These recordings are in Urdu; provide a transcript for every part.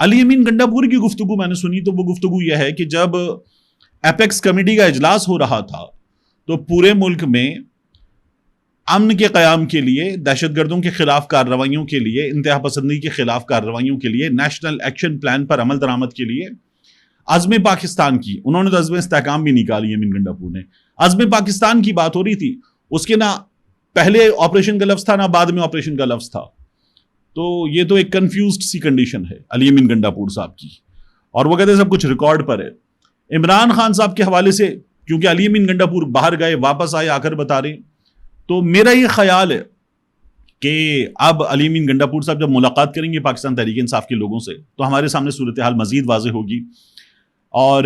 علی امین گنڈاپور کی گفتگو میں نے سنی تو وہ گفتگو یہ ہے کہ جب ایپیکس کمیٹی کا اجلاس ہو رہا تھا تو پورے ملک میں امن کے قیام کے لیے، دہشت گردوں کے خلاف کارروائیوں کے لیے، انتہا پسندی کے خلاف کارروائیوں کے لیے، نیشنل ایکشن پلان پر عمل درآمد کے لیے عزم پاکستان کی، انہوں نے تو عزم استحکام بھی نکالی امین گنڈاپور نے، عزم پاکستان کی بات ہو رہی تھی، اس کے نہ پہلے آپریشن کا لفظ تھا نہ بعد میں آپریشن کا لفظ تھا. تو یہ تو ایک کنفیوزڈ سی کنڈیشن ہے علی امین گنڈاپور صاحب کی، اور وہ کہتے ہیں سب کچھ ریکارڈ پر ہے. عمران خان صاحب کے حوالے سے، کیونکہ علی امین گنڈاپور باہر گئے واپس آئے آ کر بتا رہے ہیں، تو میرا یہ خیال ہے کہ اب علی امین گنڈاپور صاحب جب ملاقات کریں گے پاکستان تحریک انصاف کے لوگوں سے تو ہمارے سامنے صورتحال مزید واضح ہوگی. اور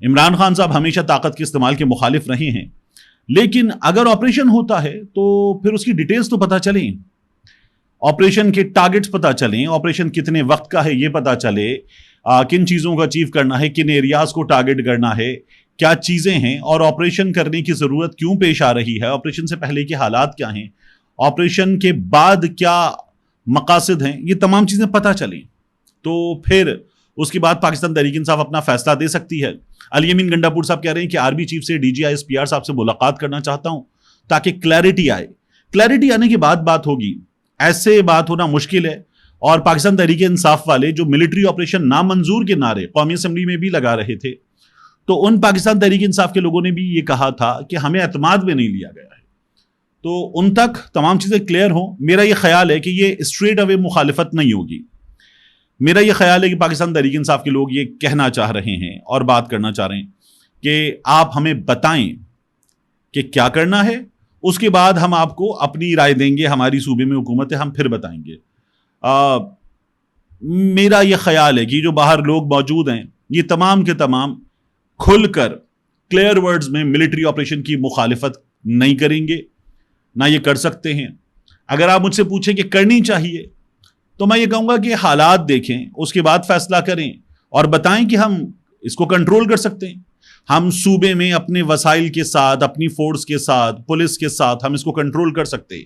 عمران خان صاحب ہمیشہ طاقت کے استعمال کے مخالف رہے ہیں، لیکن اگر آپریشن ہوتا ہے تو پھر اس کی ڈیٹیلز تو پتہ چلیں، آپریشن کے ٹارگٹس پتہ چلیں، آپریشن کتنے وقت کا ہے یہ پتہ چلے، کن چیزوں کو اچیو کرنا ہے، کن ایریاز کو ٹارگٹ کرنا ہے، کیا چیزیں ہیں، اور آپریشن کرنے کی ضرورت کیوں پیش آ رہی ہے، آپریشن سے پہلے کے حالات کیا ہیں، آپریشن کے بعد کیا مقاصد ہیں، یہ تمام چیزیں پتہ چلیں تو پھر اس کے بعد پاکستان تحریک انصاف اپنا فیصلہ دے سکتی ہے. علی امین گنڈاپور صاحب کہہ رہے ہیں کہ آرمی چیف سے D G I S P R صاحب سے ملاقات کرنا چاہتا ہوں تاکہ کلیئرٹی آئے. کلیئرٹی آنے کے بعد بات ہوگی، ایسے بات ہونا مشکل ہے. اور پاکستان تحریک انصاف والے جو ملٹری آپریشن نامنظور کے نعرے قومی اسمبلی میں بھی لگا رہے تھے، تو ان پاکستان تحریک انصاف کے لوگوں نے بھی یہ کہا تھا کہ ہمیں اعتماد میں نہیں لیا گیا ہے. تو ان تک تمام چیزیں کلیئر ہوں. میرا یہ خیال ہے کہ یہ اسٹریٹ اوے مخالفت نہیں ہوگی. میرا یہ خیال ہے کہ پاکستان تحریک انصاف کے لوگ یہ کہنا چاہ رہے ہیں اور بات کرنا چاہ رہے ہیں کہ آپ ہمیں بتائیں کہ کیا کرنا ہے، اس کے بعد ہم آپ کو اپنی رائے دیں گے. ہماری صوبے میں حکومت ہے، ہم پھر بتائیں گے. میرا یہ خیال ہے کہ جو باہر لوگ موجود ہیں یہ تمام کے تمام کھل کر کلیئر ورڈز میں ملٹری آپریشن کی مخالفت نہیں کریں گے، نہ یہ کر سکتے ہیں. اگر آپ مجھ سے پوچھیں کہ کرنی چاہیے تو میں یہ کہوں گا کہ حالات دیکھیں، اس کے بعد فیصلہ کریں اور بتائیں کہ ہم اس کو کنٹرول کر سکتے ہیں. ہم صوبے میں اپنے وسائل کے ساتھ، اپنی فورس کے ساتھ، پولیس کے ساتھ ہم اس کو کنٹرول کر سکتے ہیں.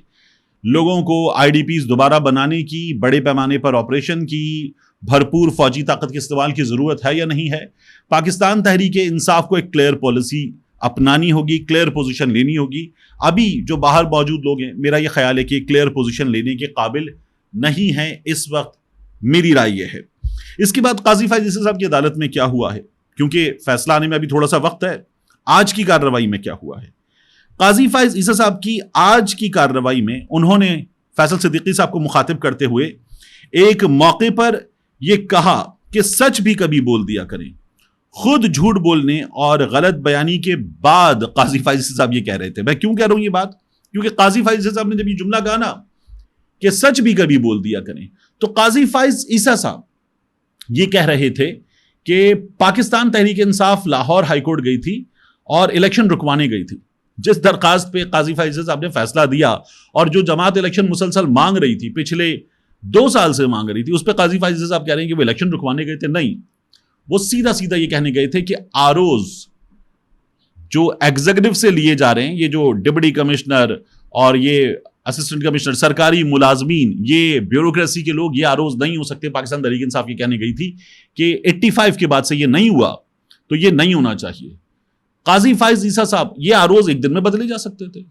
لوگوں کو آئی ڈی پیز دوبارہ بنانے کی، بڑے پیمانے پر آپریشن کی، بھرپور فوجی طاقت کے استعمال کی ضرورت ہے یا نہیں ہے. پاکستان تحریک انصاف کو ایک کلیئر پالیسی اپنانی ہوگی، کلیئر پوزیشن لینی ہوگی. ابھی جو باہر موجود لوگ ہیں، میرا یہ خیال ہے کہ کلیئر پوزیشن لینے کے قابل نہیں ہیں اس وقت. میری رائے یہ ہے. اس کے بعد قاضی فائز عیسی صاحب کی عدالت میں کیا ہوا ہے، کیونکہ فیصلہ آنے میں ابھی تھوڑا سا وقت ہے. آج کی کارروائی میں کیا ہوا ہے؟ قاضی فائز عیسی صاحب کی آج کی کارروائی میں انہوں نے فیصل صدیقی صاحب کو مخاطب کرتے ہوئے ایک موقع پر یہ کہا کہ سچ بھی کبھی بول دیا کریں. خود جھوٹ بولنے اور غلط بیانی کے بعد قاضی فائز عیسی صاحب یہ کہہ رہے تھے. میں کیوں کہہ رہا ہوں یہ بات؟ کیونکہ قاضی فائز عیسی صاحب نے جب یہ جملہ کہا نا کہ سچ بھی کبھی بول دیا کریں، تو قاضی فائز عیسی صاحب یہ کہہ رہے تھے کہ پاکستان تحریک انصاف لاہور ہائی کورٹ گئی تھی اور الیکشن رکوانے گئی تھی. جس درخواست پہ قاضی فائز عیسی صاحب نے فیصلہ دیا اور جو جماعت الیکشن مسلسل مانگ رہی تھی، پچھلے 2 سال سے مانگ رہی تھی، اس پہ قاضی فائز عیسی صاحب کہہ رہے ہیں کہ وہ الیکشن رکوانے گئے تھے. نہیں، وہ سیدھا سیدھا یہ کہنے گئے تھے کہ آروز جو ایگزیکٹو سے لیے جا رہے ہیں، یہ جو ڈپٹی کمشنر اور یہ اسسٹنٹ کمشنر، سرکاری ملازمین، یہ بیوروکریسی کے لوگ، یہ آروز نہیں ہو سکتے. پاکستان تحریک انصاف یہ کہنے گئی تھی کہ 85 کے بعد سے یہ نہیں ہوا تو یہ نہیں ہونا چاہیے. قاضی فائز عیسی صاحب یہ آروز ایک دن میں بدلے جا سکتے تھے.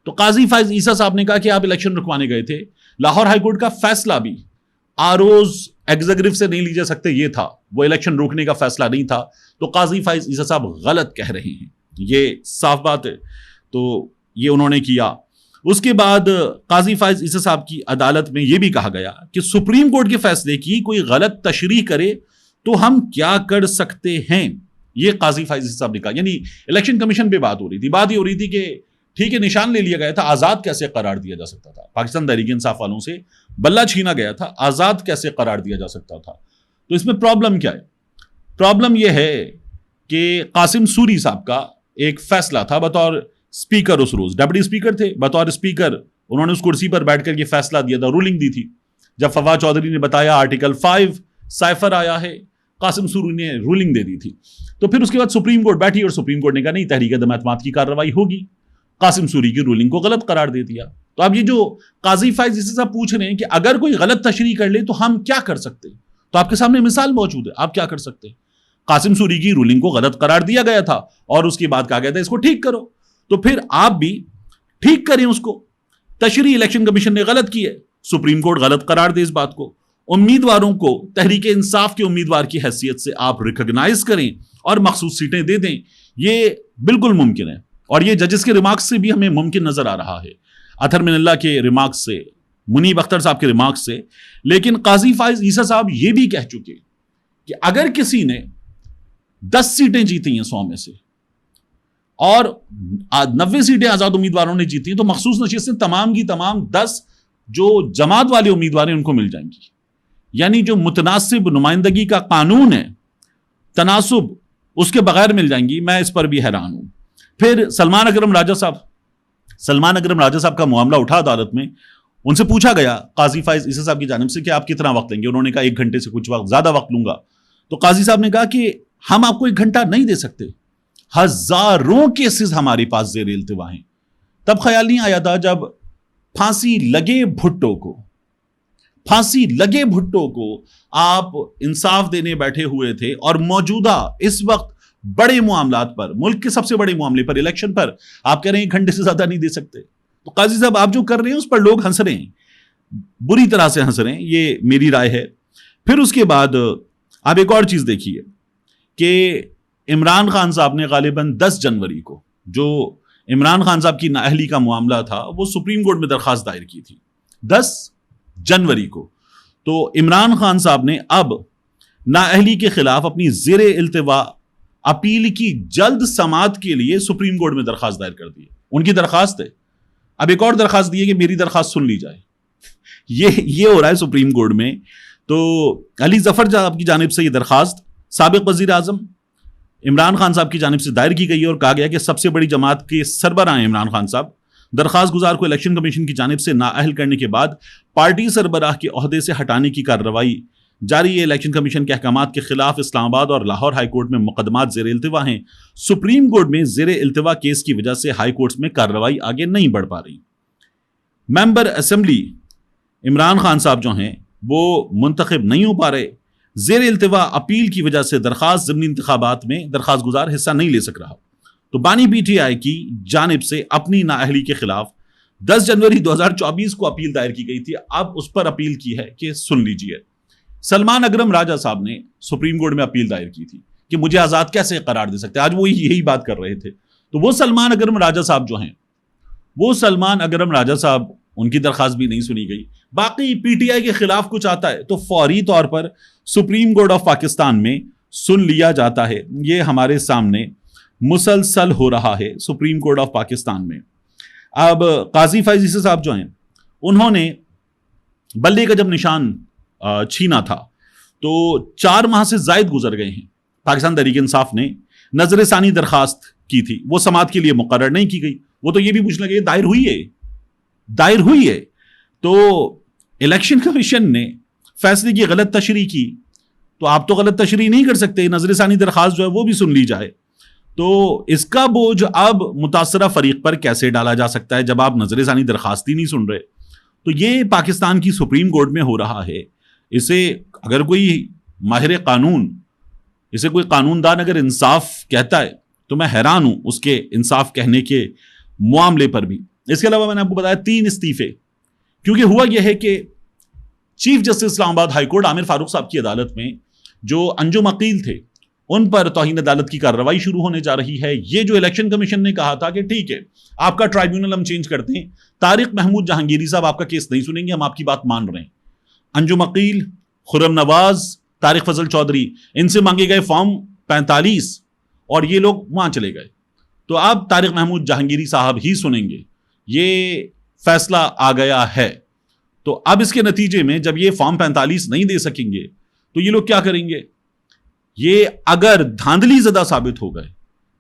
تو قاضی فائز عیسی صاحب نے کہا کہ آپ الیکشن رکوانے گئے تھے. لاہور ہائی کورٹ کا فیصلہ بھی آروز ایگزیکٹو سے نہیں لی جا سکتے یہ تھا، وہ الیکشن روکنے کا فیصلہ نہیں تھا. تو قاضی فائز عیسی صاحب غلط کہہ رہے ہیں، یہ صاف بات ہے. تو یہ انہوں نے کیا. اس کے بعد قاضی فائز عیسی صاحب کی عدالت میں یہ بھی کہا گیا کہ سپریم کورٹ کے فیصلے کی کوئی غلط تشریح کرے تو ہم کیا کر سکتے ہیں. یہ قاضی فائز عیسی صاحب نے کہا. یعنی الیکشن کمیشن پہ بات ہو رہی تھی. بات یہ ہو رہی تھی کہ ٹھیک ہے نشان لے لیا گیا تھا، آزاد کیسے قرار دیا جا سکتا تھا؟ پاکستان تحریک انصاف والوں سے بلہ چھینا گیا تھا، آزاد کیسے قرار دیا جا سکتا تھا؟ تو اس میں پرابلم کیا ہے؟ پرابلم یہ ہے کہ قاسم سوری صاحب کا ایک فیصلہ تھا بطور اسپیکر. اس روز ڈپٹی اسپیکر تھے، بطور اسپیکر انہوں نے اس کرسی پر بیٹھ کر یہ فیصلہ دیا تھا، رولنگ دی تھی. جب فواد چودھری نے بتایا آرٹیکل 5 سائفر آیا ہے، قاسم سوری نے رولنگ دے دی تھی. تو پھر اس کے بعد سپریم کورٹ بیٹھی اور سپریم کورٹ نے کہا نہیں، تحریک عدم اعتماد کی کارروائی ہوگی. قاسم سوری کی رولنگ کو غلط قرار دے دیا. تو اب یہ جو قاضی فائز عیسی صاحب پوچھ رہے ہیں کہ اگر کوئی غلط تشریح کر لے تو ہم کیا کر سکتے ہیں، تو آپ کے سامنے مثال موجود ہے, آپ کیا کر سکتے ہیں؟ قاسم سوری کی رولنگ کو غلط قرار دیا گیا تھا اور اس کے بعد کہا گیا تھا اس کو ٹھیک کرو, تو پھر آپ بھی ٹھیک کریں اس کو. تشریح الیکشن کمیشن نے غلط کی ہے, سپریم کورٹ غلط قرار دے اس بات کو. امیدواروں کو تحریک انصاف کے امیدوار کی حیثیت سے آپ ریکگنائز کریں اور مخصوص سیٹیں دے دیں, یہ بالکل ممکن ہے. اور یہ ججز کے ریمارکس سے بھی ہمیں ممکن نظر آ رہا ہے, اطہر من اللہ کے ریمارکس سے, منیب اختر صاحب کے ریمارکس سے. لیکن قاضی فائز عیسیٰ صاحب یہ بھی کہہ چکے کہ اگر کسی نے 10 سیٹیں جیتی ہیں 100 میں سے اور 90 سیٹیں آزاد امیدواروں نے جیتی ہیں, تو مخصوص نشستیں تمام کی تمام 10 جو جماعت والے امیدوار ہیں ان کو مل جائیں گی. یعنی جو متناسب نمائندگی کا قانون ہے, تناسب, اس کے بغیر مل جائیں گی. میں اس پر بھی حیران ہوں. پھر سلمان اکرم راجہ صاحب کا معاملہ اٹھا عدالت میں. ان سے پوچھا گیا قاضی فائز عیسیٰ صاحب کی جانب سے کہ آپ کتنا وقت لیں گے؟ انہوں نے کہا 1 گھنٹے سے کچھ وقت زیادہ وقت لوں گا. تو قاضی صاحب نے کہا کہ ہم آپ کو 1 گھنٹہ نہیں دے سکتے, ہزاروں کیسز ہمارے پاس زیر التوا ہیں. تب خیال نہیں آیا تھا جب پھانسی لگے بھٹو کو آپ انصاف دینے بیٹھے ہوئے تھے, اور موجودہ اس وقت بڑے معاملات پر, ملک کے سب سے بڑے معاملے پر, الیکشن پر, آپ کہہ رہے ہیں 1 گھنٹے سے زیادہ نہیں دے سکتے. تو قاضی صاحب آپ جو کر رہے ہیں اس پر لوگ ہنس رہے ہیں, بری طرح سے ہنس رہے ہیں, یہ میری رائے ہے. پھر اس کے بعد آپ ایک اور چیز دیکھیے کہ عمران خان صاحب نے غالباً 10 جنوری کو جو عمران خان صاحب کی نااہلی کا معاملہ تھا وہ سپریم کورٹ میں درخواست دائر کی تھی 10 جنوری کو. تو عمران خان صاحب نے اب نااہلی کے خلاف اپنی زیر التوا اپیل کی جلد سماعت کے لیے سپریم کورٹ میں درخواست دائر کر دی. ان کی درخواست ہے, اب ایک اور درخواست دی ہے کہ میری درخواست سن لی جائے. یہ ہو رہا ہے سپریم کورٹ میں. تو علی ظفر صاحب کی جانب سے یہ درخواست سابق وزیر اعظم عمران خان صاحب کی جانب سے دائر کی گئی ہے, اور کہا گیا کہ سب سے بڑی جماعت کے سربراہ ہیں عمران خان صاحب, درخواست گزار کو الیکشن کمیشن کی جانب سے نااہل کرنے کے بعد پارٹی سربراہ کے عہدے سے ہٹانے کی کارروائی جاری ہے. الیکشن کمیشن کے احکامات کے خلاف اسلام آباد اور لاہور ہائی کورٹ میں مقدمات زیر التوا ہیں. سپریم کورٹ میں زیر التوا کیس کی وجہ سے ہائی کورٹس میں کارروائی آگے نہیں بڑھ پا رہی. ممبر اسمبلی عمران خان صاحب جو ہیں وہ منتخب نہیں ہو پا رہے. زیر التوا اپیل کی وجہ سے درخواست ضمنی انتخابات میں درخواست گزار حصہ نہیں لے سک رہا. تو بانی پی ٹی آئی کی جانب سے اپنی نااہلی کے خلاف 10 جنوری 2024 کو اپیل دائر کی گئی تھی. اب اس پر اپیل کی ہے کہ سن لیجئے. سلمان اکرم راجہ صاحب نے سپریم کورٹ میں اپیل دائر کی تھی کہ مجھے آزاد کیسے قرار دے سکتے ہیں. آج وہ یہی بات کر رہے تھے. تو وہ سلمان اکرم راجہ صاحب جو ہیں, ان کی درخواست بھی نہیں سنی گئی. باقی پی ٹی آئی کے خلاف کچھ آتا ہے تو فوری طور پر سپریم کورٹ آف پاکستان میں سن لیا جاتا ہے. یہ ہمارے سامنے مسلسل ہو رہا ہے سپریم کورٹ آف پاکستان میں. اب قاضی فائز عیسیٰ صاحب جو ہیں انہوں نے بلے کا جب نشان چھینا تھا تو 4 ماہ سے زائد گزر گئے ہیں. پاکستان تحریک انصاف نے نظر ثانی درخواست کی تھی, وہ سماعت کے لیے مقرر نہیں کی گئی. وہ تو یہ بھی پوچھنا کہ دائر ہوئی ہے تو الیکشن کمیشن نے فیصلے کی غلط تشریح کی, تو آپ تو غلط تشریح نہیں کر سکتے. نظر ثانی درخواست جو ہے وہ بھی سن لی جائے. تو اس کا بوجھ اب متاثرہ فریق پر کیسے ڈالا جا سکتا ہے جب آپ نظر ثانی درخواست ہی نہیں سن رہے. تو یہ پاکستان کی سپریم کورٹ میں ہو رہا ہے. اسے اگر کوئی ماہر قانون, اسے کوئی قانون دان اگر انصاف کہتا ہے تو میں حیران ہوں اس کے انصاف کہنے کے معاملے پر بھی. اس کے علاوہ میں نے آپ کو بتایا 3 استعفے, کیونکہ ہوا یہ ہے کہ چیف جسٹس اسلام آباد ہائی کورٹ عامر فاروق صاحب کی عدالت میں جو انجم عقیل تھے ان پر توہین عدالت کی کارروائی شروع ہونے جا رہی ہے. یہ جو الیکشن کمیشن نے کہا تھا کہ ٹھیک ہے آپ کا ٹرائیبیونل ہم چینج کرتے ہیں, طارق محمود جہانگیری صاحب آپ کا کیس نہیں سنیں گے, ہم آپ کی بات مان رہے ہیں. انجم عقیل, خرم نواز, طارق فضل چودھری, ان سے مانگے گئے فارم 45 اور یہ لوگ وہاں چلے گئے. تو اب طارق محمود جہانگیری صاحب ہی سنیں گے, یہ فیصلہ آ گیا ہے. تو اب اس کے نتیجے میں جب یہ فارم 45 نہیں دے سکیں گے تو یہ لوگ کیا کریں گے؟ یہ اگر دھاندلی زدہ ثابت ہو گئے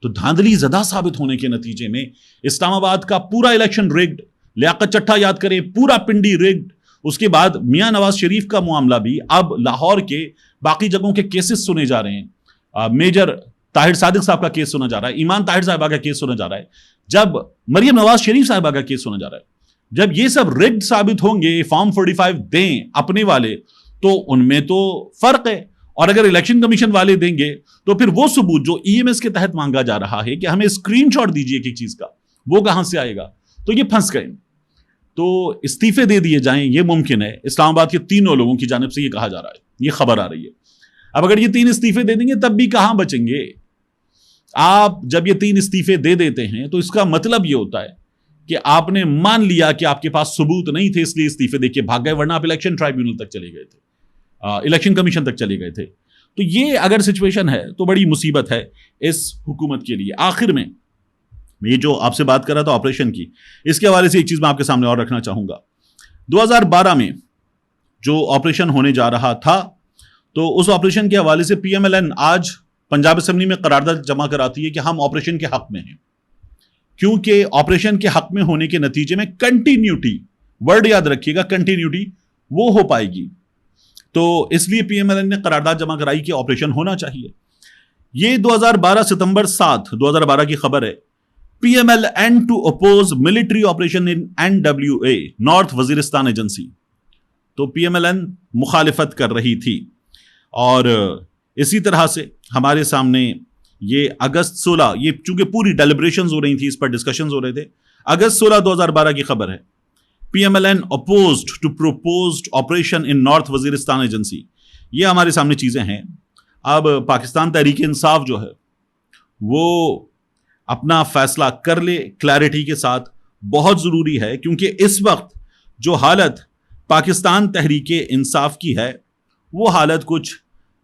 تو دھاندلی زدہ ثابت ہونے کے نتیجے میں اسلام آباد کا پورا الیکشن ریگڈ, لیاقت چٹھا یاد کریں, پورا پنڈی ریگڈ. اس کے بعد میاں نواز شریف کا معاملہ بھی, اب لاہور کے باقی جگہوں کے کیسز سنے جا رہے ہیں. میجر طاہر صادق صاحب کا کیس سنا جا رہا ہے, ایمان طاہر صاحبہ کا کیس سنا جا رہا ہے, جب مریم نواز شریف صاحبہ کا کیس سنا جا رہا ہے. جب یہ سب ریگڈ ثابت ہوں گے, فارم 45 دیں اپنے والے, تو ان میں تو فرق ہے. اور اگر الیکشن کمیشن والے دیں گے تو پھر وہ ثبوت جو ای ایم ایس کے تحت مانگا جا رہا ہے کہ ہمیں اسکرین شاٹ دیجیے ایک چیز کا, وہ کہاں سے آئے گا؟ تو یہ پھنس گئے. تو استعفے دے دیے جائیں یہ ممکن ہے. اسلام آباد کے تینوں لوگوں کی جانب سے یہ کہا جا رہا ہے, یہ خبر آ رہی ہے. اب اگر یہ 3 استعفے دے دیں گے تب بھی کہاں بچیں گے؟ آپ جب یہ 3 استعفے دے دیتے ہیں تو اس کا مطلب یہ ہوتا ہے کہ آپ نے مان لیا کہ آپ کے پاس ثبوت نہیں تھے اس لیے استعفے دے کے بھاگ گئے, ورنہ آپ الیکشن ٹرائیبیونل تک چلے گئے تھے, الیکشن کمیشن تک چلے گئے تھے. تو یہ اگر سچویشن ہے تو بڑی مصیبت ہے اس حکومت کے لیے. آخر میں یہ جو آپ سے بات کر رہا تھا آپریشن کی, اس کے حوالے سے ایک چیز میں آپ کے سامنے اور رکھنا چاہوں گا. 2012 میں جو آپریشن ہونے جا رہا تھا تو اس آپریشن کے حوالے سے پی ایم ایل این آج پنجاب اسمبلی میں قرارداد جمع کراتی ہے کہ ہم آپریشن کے حق میں ہیں, کیونکہ آپریشن کے حق میں ہونے کے نتیجے میں کنٹینیوٹی, ورڈ یاد رکھیے گا, کنٹینیوٹی وہ ہو پائے گی. تو اس لیے پی ایم ایل این نے قرارداد جمع کرائی کہ آپریشن ہونا چاہیے. یہ 2012 ستمبر 7 2012 کی خبر ہے. P M L N to oppose military operation in NWA north Waziristan agency. تو پی ایم ایل این مخالفت کر رہی تھی. اور اسی طرح سے ہمارے سامنے یہ اگست 16, یہ چونکہ پوری ڈیلیبریشنز ہو رہی تھی, اس پر ڈسکشنز ہو رہے تھے, اگست 16 2012 کی خبر ہے. P M L N opposed to proposed operation in north Waziristan agency. یہ ہمارے سامنے چیزیں ہیں. اب پاکستان تحریک انصاف جو ہے وہ اپنا فیصلہ کر لے کلیئرٹی کے ساتھ, بہت ضروری ہے, کیونکہ اس وقت جو حالت پاکستان تحریک انصاف کی ہے وہ حالت کچھ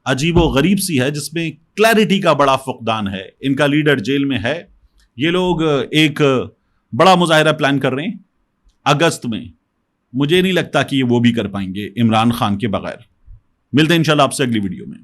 عجیب و غریب سی ہے, جس میں کلیئرٹی کا بڑا فقدان ہے. ان کا لیڈر جیل میں ہے. یہ لوگ ایک بڑا مظاہرہ پلان کر رہے ہیں اگست میں. مجھے نہیں لگتا کہ وہ بھی کر پائیں گے عمران خان کے بغیر. ملتے ہیں انشاءاللہ آپ سے اگلی ویڈیو میں.